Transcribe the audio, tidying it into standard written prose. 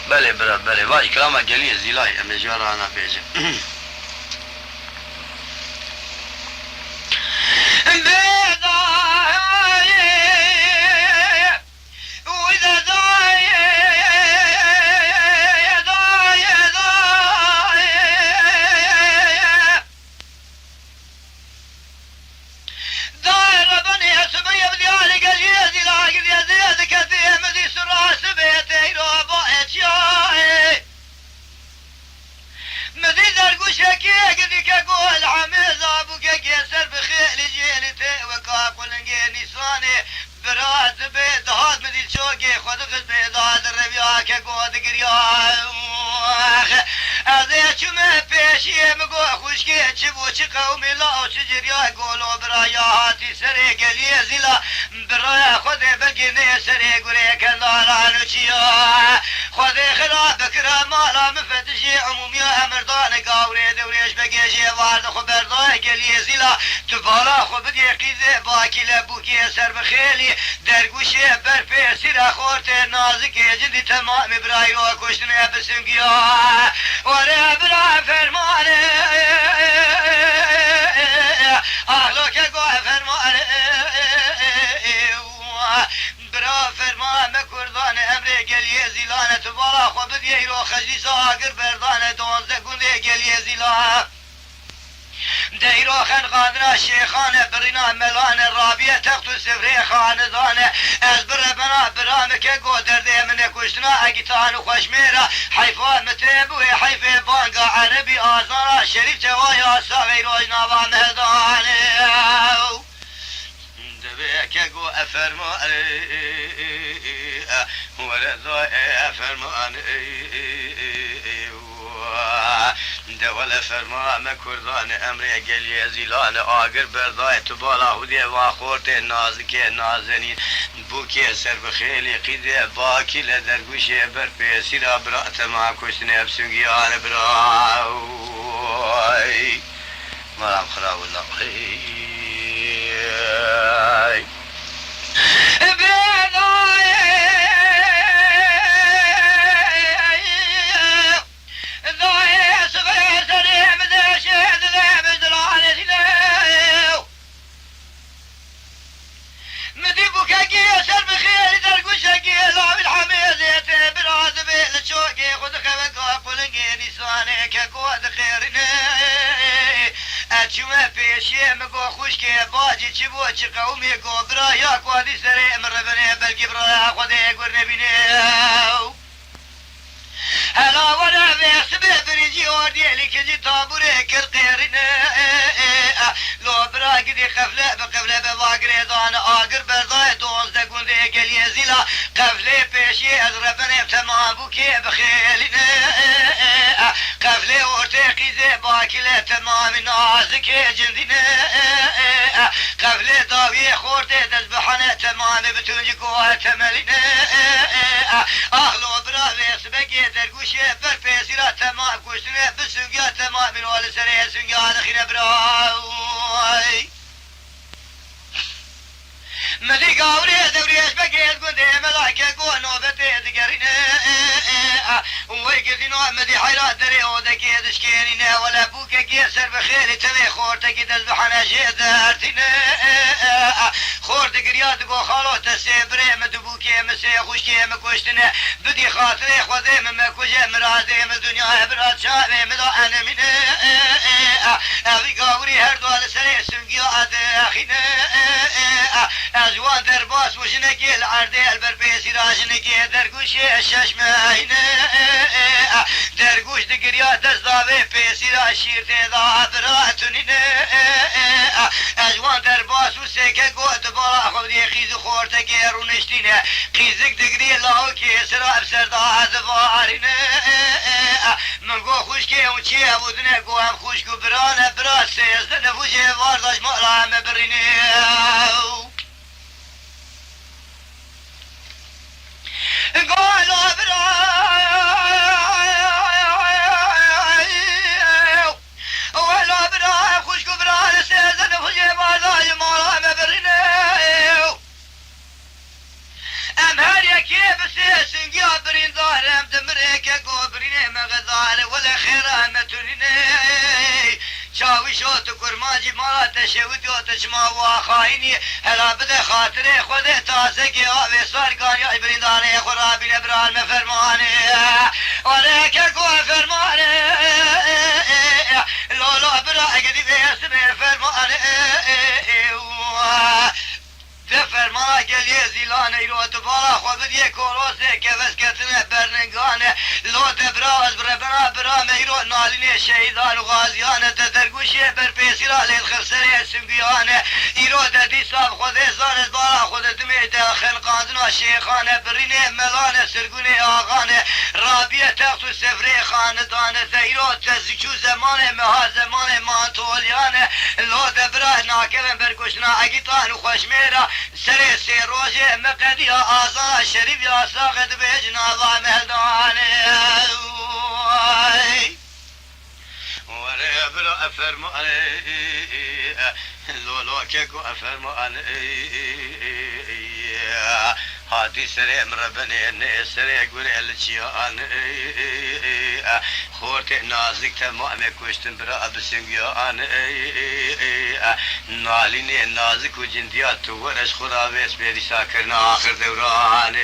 بله برا بله وای کلام گلی زیلای امجورانا پیجه دول فرما مکردان امر گلی زیلان آگر بردای تو بالا هودی و خورت نازک نازنین بوکی سر بخیلی قیده باکی لدرگوش بر پیسی را برات ما کشتن ابسنگیان برای مرام خراب الله خير متونيني چاوشوت کرماجی مالا تشوت و تشما و خاینی هلا بده خاطر خود تازه گی آوی سرگانی ای بریندانه خورا بین بران مفرمانه آره که گو فرمانه لولا برا اگدی بیست فرمانه ده فرما گلیه زیلانه ایرو دبالا خود بدیه کوروسه که وسکتنه برنگانه لو دبرا از بربنا برا میرو نالینه شهیدان و غازیانه ده درگوشیه بر پیسیرا لیل خرسره سنگیانه ایرو ده دیساب خود ازان بالا خود دمی ده خلقاندن و شیخانه برینه ملانه سرگونه آغانه رابیه تخت و سفره خاندانه ده ایرو تزیچو زمانه مها زمانه مانتولیانه لو دبرا ناکرم برگوشنا اگیتان و خوشمیرا سر سی روزه مقدی آزا شریف یا ساقت به جنازه مهدانه وره برا فرمانه لولو که کو فرمانه هادی سر مربنه نه سر گوره لچیان خورت نازک تمام کشتن برا بسنگیان نالینه نازک و جندیات تو ورش خدا ویس بیدی ساکرنا آخر دوران